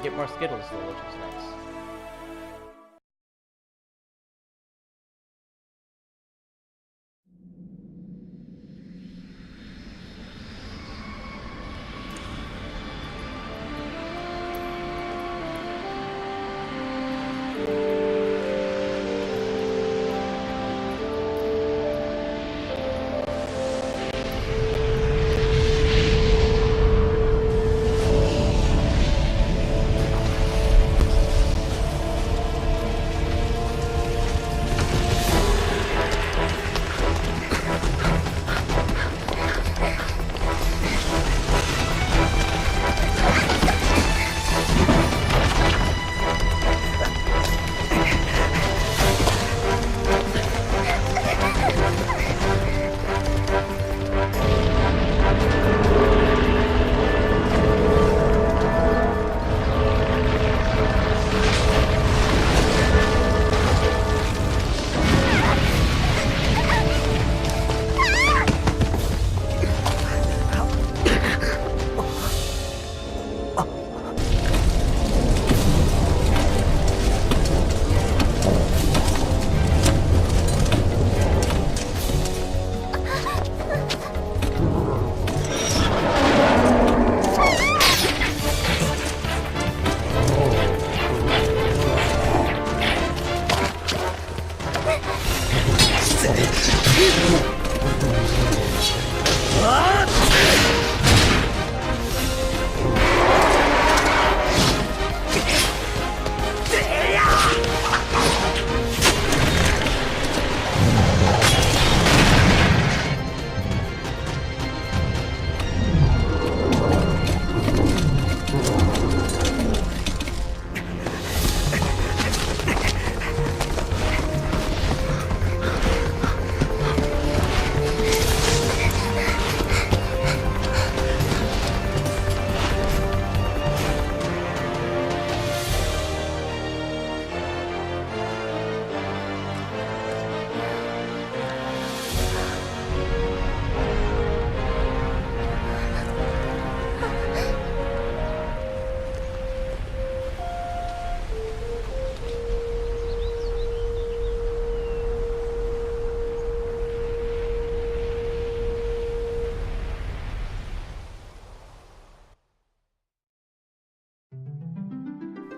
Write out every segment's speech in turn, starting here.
get more Skittles though, which is nice.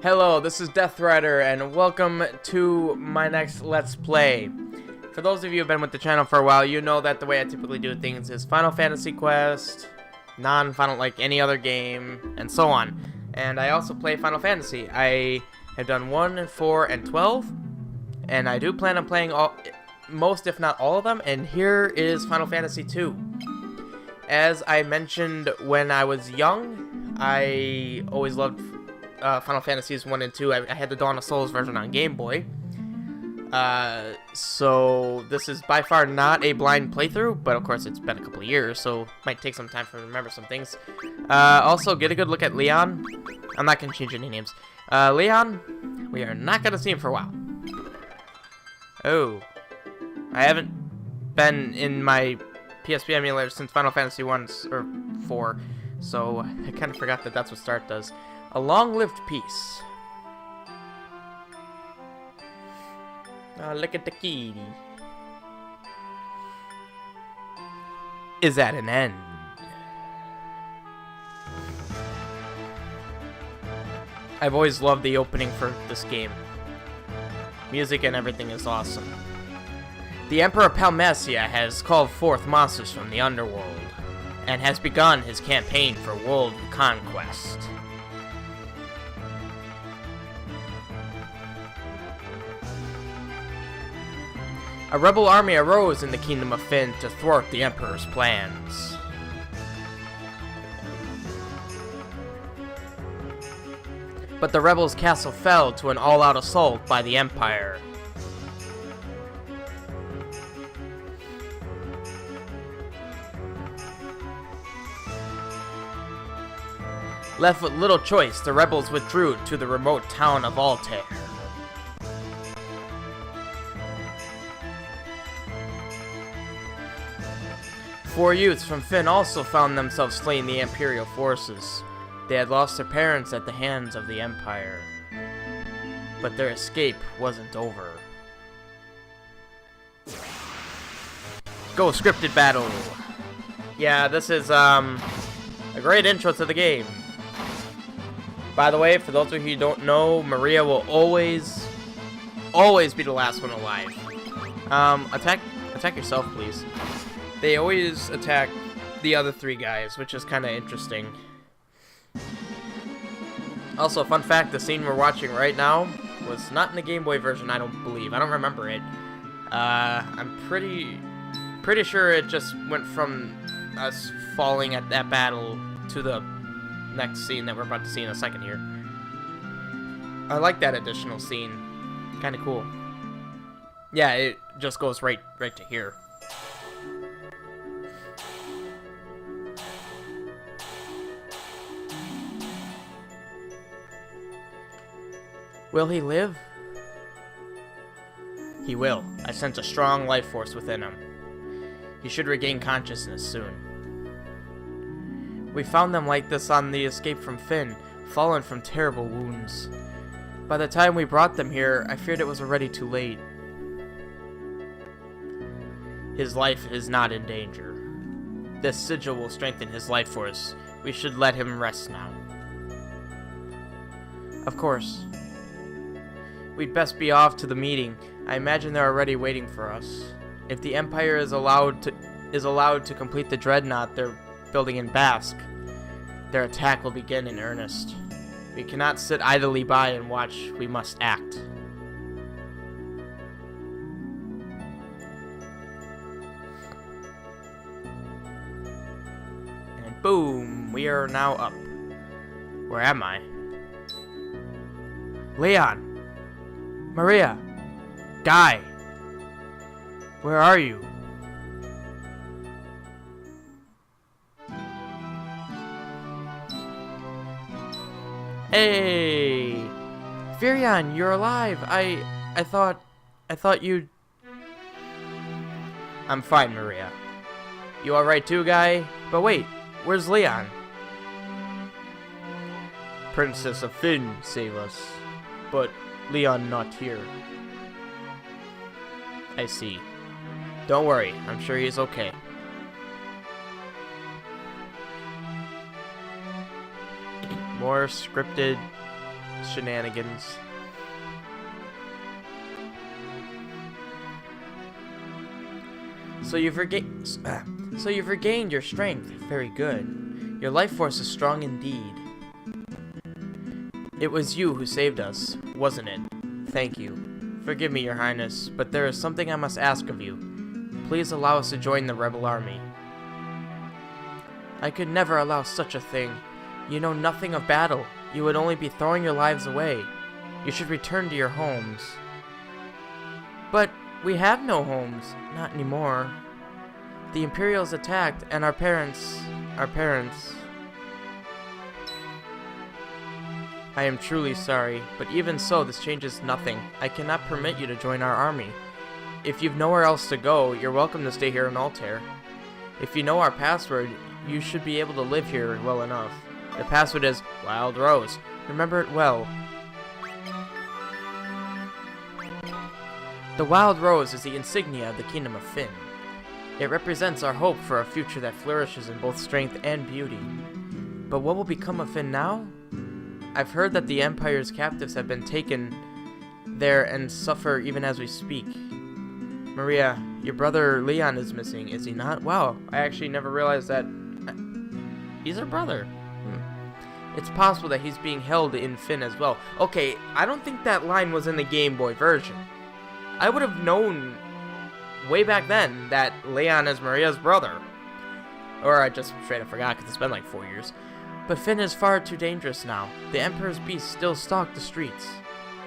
Hello, this is Death Rider, and welcome to my next Let's Play. For those of you who have been with the channel for a while, you know that the way I typically do things is Final Fantasy Quest, non-Final like any other game, and so on. And I also play Final Fantasy. I have done 1, 4, and 12, and I do plan on playing most, if not all of them, and here is Final Fantasy 2. As I mentioned when I was young, I always loved Final Fantasies 1 and 2. I had the Dawn of Souls version on Game Boy. So this is by far not a blind playthrough, but of course it's been a couple of years, so it might take some time for me to remember some things. Also, get a good look at Leon. I'm not going to change any names. Leon, we are not going to see him for a while. Oh. I haven't been in my PSP emulator since Final Fantasy 1 or 4, so I kind of forgot that that's what Start does. A long-lived peace. Oh, look at the kitty. Is at an end. I've always loved the opening for this game. Music and everything is awesome. The Emperor Palmacia has called forth monsters from the underworld, and has begun his campaign for world conquest. A rebel army arose in the kingdom of Fynn to thwart the Emperor's plans. But the rebels' castle fell to an all-out assault by the Empire. Left with little choice, the rebels withdrew to the remote town of Altair. Four youths from Fynn also found themselves fleeing the Imperial forces. They had lost their parents at the hands of the Empire. But their escape wasn't over. Go scripted battle! Yeah, this is a great intro to the game. By the way, for those of you who don't know, Maria will always be the last one alive. Attack yourself, please. They always attack the other three guys, which is kind of interesting. Also, fun fact, the scene we're watching right now was not in the Game Boy version, I don't believe. I don't remember it. I'm pretty sure it just went from us falling at that battle to the next scene that we're about to see in a second here. I like that additional scene. Kind of cool. Yeah, it just goes right to here. Will he live? He will. I sense a strong life force within him. He should regain consciousness soon. We found them like this on the escape from Fynn, fallen from terrible wounds. By the time we brought them here, I feared it was already too late. His life is not in danger. This sigil will strengthen his life force. We should let him rest now. Of course. We'd best be off to the meeting. I imagine they're already waiting for us. If the Empire is allowed to complete the dreadnought they're building in Basque, their attack will begin in earnest. We cannot sit idly by and watch. We must act. And boom, we are now up. Where am I? Leon! Maria! Guy! Where are you? Hey! Firion, you're alive! I thought you'd... I'm fine, Maria. You alright too, Guy? But wait, where's Leon? Princess of Fynn save us. But Leon not here. I see. Don't worry, I'm sure he's okay. More scripted shenanigans. So you've regained your strength. Very good. Your life force is strong indeed. It was you who saved us, wasn't it? Thank you. Forgive me, Your Highness, but there is something I must ask of you. Please allow us to join the rebel army. I could never allow such a thing. You know nothing of battle. You would only be throwing your lives away. You should return to your homes. But we have no homes. Not anymore. The Imperials attacked, and our parents... I am truly sorry, but even so, this changes nothing. I cannot permit you to join our army. If you've nowhere else to go, you're welcome to stay here in Altair. If you know our password, you should be able to live here well enough. The password is Wild Rose. Remember it well. The Wild Rose is the insignia of the Kingdom of Fynn. It represents our hope for a future that flourishes in both strength and beauty. But what will become of Fynn now? I've heard that the Empire's captives have been taken there and suffer even as we speak. Maria, your brother Leon is missing, is he not? Wow, I actually never realized that. He's our brother. It's possible that he's being held in Fynn as well. Okay, I don't think that line was in the Game Boy version. I would have known way back then that Leon is Maria's brother. Or I just straight up forgot because it's been like 4 years. But Fynn is far too dangerous now. The Emperor's beasts still stalk the streets.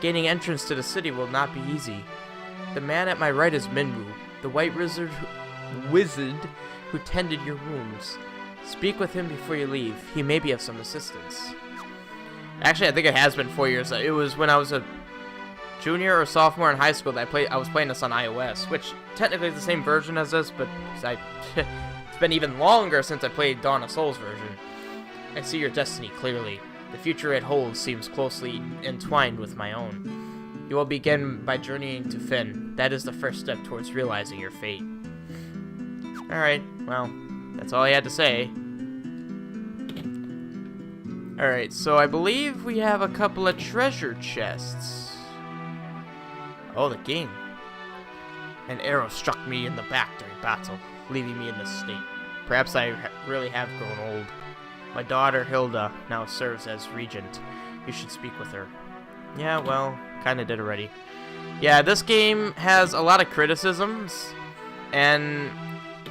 Gaining entrance to the city will not be easy. The man at my right is Minwu, the white wizard who tended your wounds. Speak with him before you leave. He may be of some assistance. Actually, I think it has been 4 years. It was when I was a junior or sophomore in high school that I was playing this on iOS, which technically is the same version as this, but it's been even longer since I played Dawn of Souls version. I see your destiny clearly. The future it holds seems closely entwined with my own. You will begin by journeying to Fynn. That is the first step towards realizing your fate. Alright, well, that's all I had to say. Alright, so I believe we have a couple of treasure chests. Oh, the game. An arrow struck me in the back during battle, leaving me in this state. Perhaps I really have grown old. My daughter, Hilda, now serves as regent. You should speak with her. Yeah, well, kinda did already. Yeah, this game has a lot of criticisms, and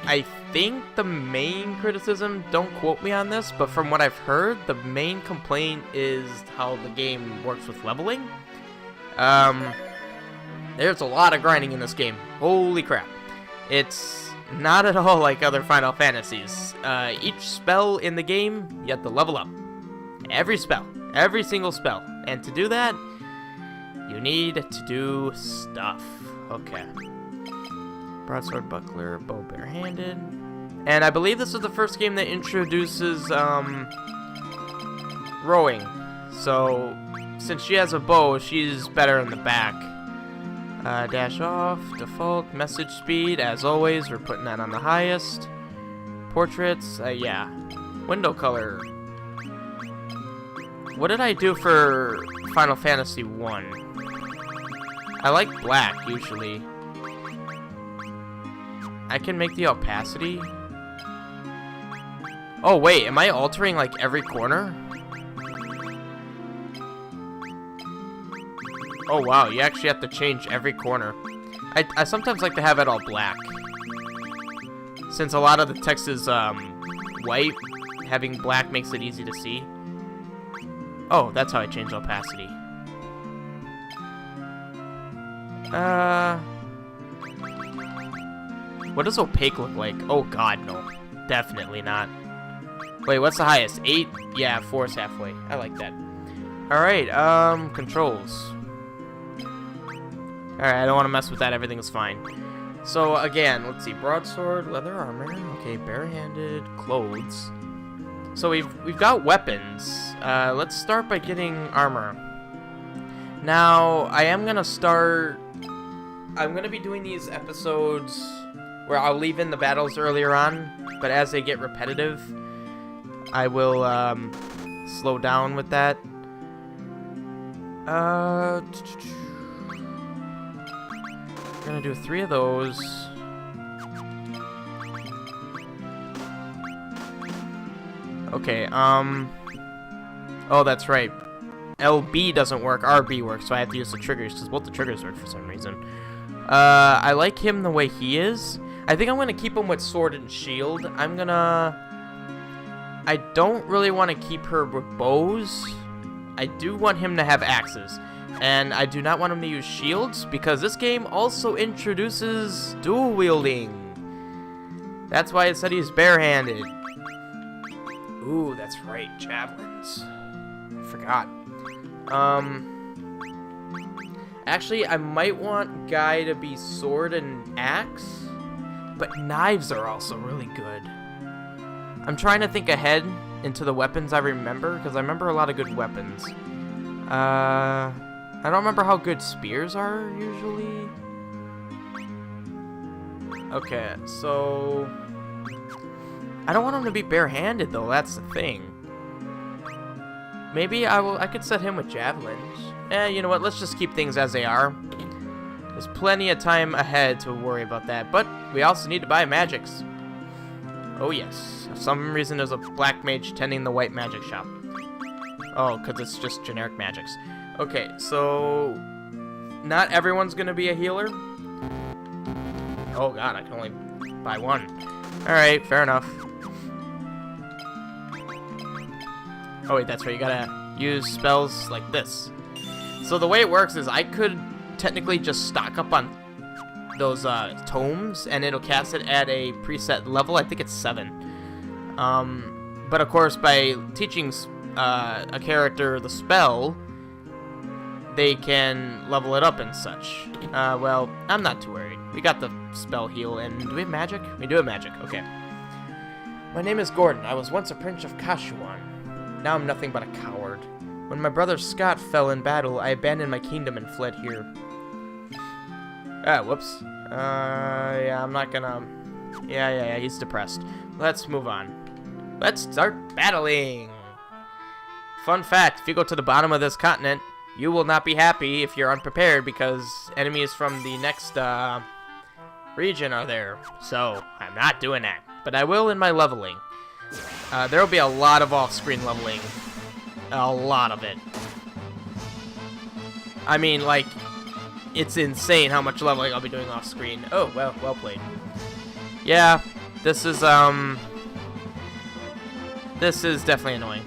I think the main criticism, don't quote me on this, but from what I've heard, the main complaint is how the game works with leveling. There's a lot of grinding in this game. Holy crap. It's not at all like other Final Fantasies. Each spell in the game, you have to level up. Every spell. Every single spell. And to do that, you need to do stuff. Okay. Broadsword buckler, bow barehanded. And I believe this is the first game that introduces rowing. So, since she has a bow, she's better in the back. Dash off, default, message speed, as always, we're putting that on the highest. Portraits, yeah. Window color. What did I do for Final Fantasy 1? I like black, usually. I can make the opacity. Oh, wait, am I altering, like, every corner? Oh, wow, you actually have to change every corner. I sometimes like to have it all black. Since a lot of the text is, white, having black makes it easy to see. Oh, that's how I change opacity. What does opaque look like? Oh, God, no. Definitely not. Wait, what's the highest? 8? Yeah, 4 is halfway. I like that. Alright, controls. Alright, I don't want to mess with that. Everything is fine. So, again, let's see. Broadsword, leather armor. Okay, barehanded, clothes. So, we've got weapons. Let's start by getting armor. Now, I'm going to be doing these episodes where I'll leave in the battles earlier on, but as they get repetitive, I will, slow down with that. Gonna do 3 of those. Okay, oh, that's right. LB doesn't work, RB works, so I have to use the triggers, because both the triggers work for some reason. I like him the way he is. I think I'm gonna keep him with sword and shield. I don't really want to keep her with bows. I do want him to have axes. And I do not want him to use shields, because this game also introduces dual wielding. That's why it said he's barehanded. Ooh, that's right, javelins. I forgot. Actually, I might want Guy to be sword and axe, but knives are also really good. I'm trying to think ahead into the weapons I remember, because I remember a lot of good weapons. I don't remember how good spears are, usually. Okay, so I don't want him to be barehanded, though. That's the thing. Maybe I could set him with javelins. You know what? Let's just keep things as they are. There's plenty of time ahead to worry about that. But we also need to buy magics. Oh, yes. For some reason, there's a black mage tending the white magic shop. Oh, because it's just generic magics. Okay, so not everyone's going to be a healer. Oh, God, I can only buy one. Alright, fair enough. Oh, wait, that's right. You gotta use spells like this. So the way it works is I could technically just stock up on those tomes, and it'll cast it at a preset level. I think it's 7. But of course, by teaching a character the spell, they can level it up and such. Well, I'm not too worried. We got the spell heal, and do we have magic? We do have magic, okay. My name is Gordon. I was once a prince of Kashuan. Now I'm nothing but a coward. When my brother Scott fell in battle, I abandoned my kingdom and fled here. Ah, whoops. Yeah, I'm not gonna... Yeah, he's depressed. Let's move on. Let's start battling! Fun fact, if you go to the bottom of this continent, you will not be happy if you're unprepared because enemies from the next, region are there. So, I'm not doing that. But I will in my leveling. There will be a lot of off-screen leveling. A lot of it. I mean, like, it's insane how much leveling I'll be doing off-screen. Oh, well played. Yeah, this is definitely annoying.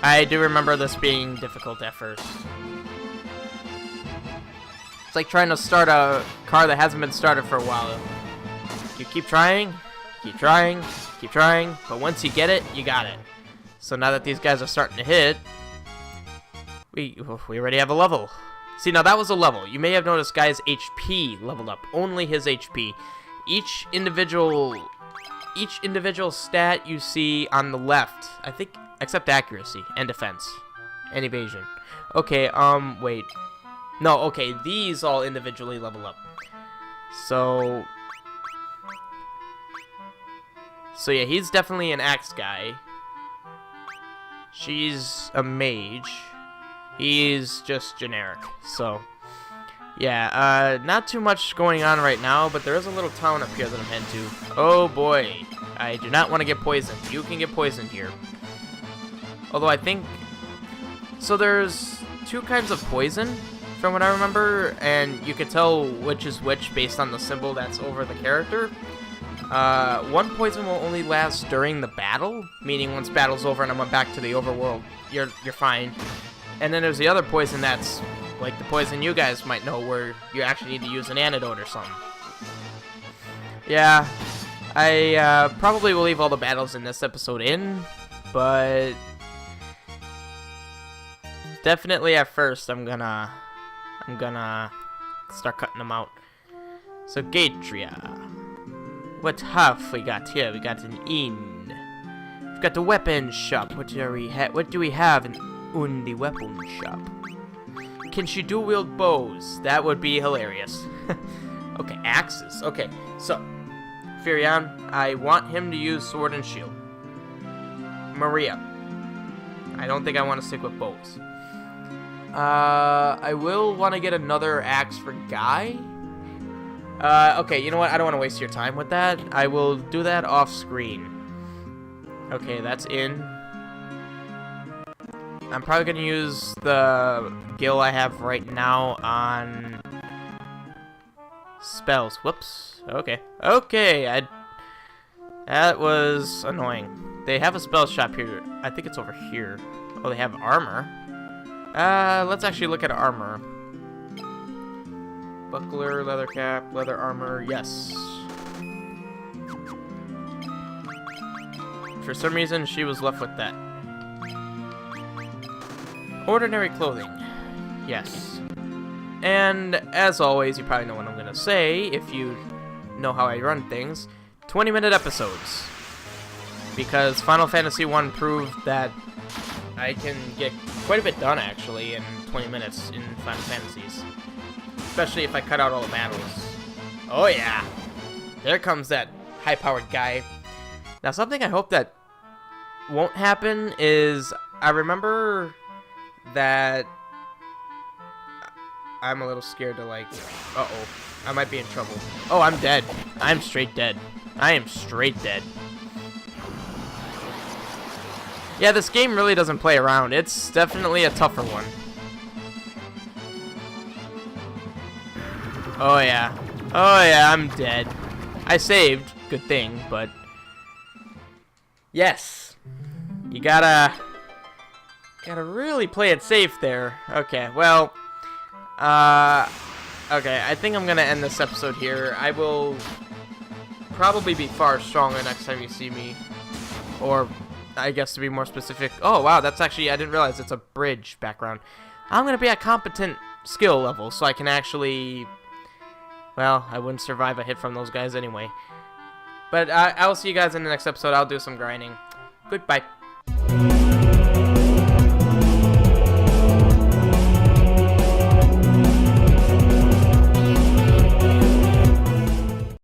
I do remember this being difficult at first. It's like trying to start a car that hasn't been started for a while. You keep trying, but once you get it, you got it. So now that these guys are starting to hit, we already have a level. See, now that was a level. You may have noticed Guy's HP leveled up. Only his HP. Each individual stat you see on the left, I think, except accuracy and defense and evasion. Okay, wait. No, okay, these all individually level up. So yeah, he's definitely an axe guy. She's a mage. He's just generic. So, yeah, not too much going on right now, but there is a little town up here that I'm heading to. Oh boy, I do not want to get poisoned. You can get poisoned here. Although I think... So there's two kinds of poison, from what I remember, and you can tell which is which based on the symbol that's over the character. One poison will only last during the battle, meaning once battle's over and I'm back to the overworld, you're fine. And then there's the other poison that's like the poison you guys might know, where you actually need to use an antidote or something. Yeah, I probably will leave all the battles in this episode in, but definitely at first I'm gonna start cutting them out. So Gatria. What have we got here? We got an inn. We've got the weapon shop. What do we have in the weapon shop? Can she dual-wield bows? That would be hilarious. Okay, axes. Okay, so Firion, I want him to use sword and shield. Maria, I don't think I want to stick with bows. I will want to get another axe for Guy. Okay, you know what? I don't want to waste your time with that. I will do that off screen. Okay, that's in. I'm probably going to use the gil I have right now on spells. Whoops. Okay. Okay, that was annoying. They have a spell shop here. I think it's over here. Oh, they have armor. Let's actually look at armor. Buckler, leather cap, leather armor, yes. For some reason, she was left with that. Ordinary clothing, yes. And as always, you probably know what I'm gonna say if you know how I run things. 20-minute episodes. Because Final Fantasy 1 proved that I can get quite a bit done, actually, in 20 minutes in Final Fantasies. Especially if I cut out all the battles. Oh yeah! There comes that high-powered guy. Now, something I hope that won't happen is... I remember that... I'm a little scared to, like... Uh-oh. I might be in trouble. Oh, I'm dead. I'm straight dead. I am straight dead. Yeah, this game really doesn't play around. It's definitely a tougher one. Oh yeah. Oh yeah, I'm dead. I saved. Good thing, but... Yes. You gotta really play it safe there. Okay, well... Okay, I think I'm gonna end this episode here. I will probably be far stronger next time you see me. Or, I guess to be more specific... Oh, wow, that's actually... I didn't realize it's a bridge background. I'm gonna be at competent skill level, so I can actually... Well, I wouldn't survive a hit from those guys anyway. But I will see you guys in the next episode. I'll do some grinding. Goodbye.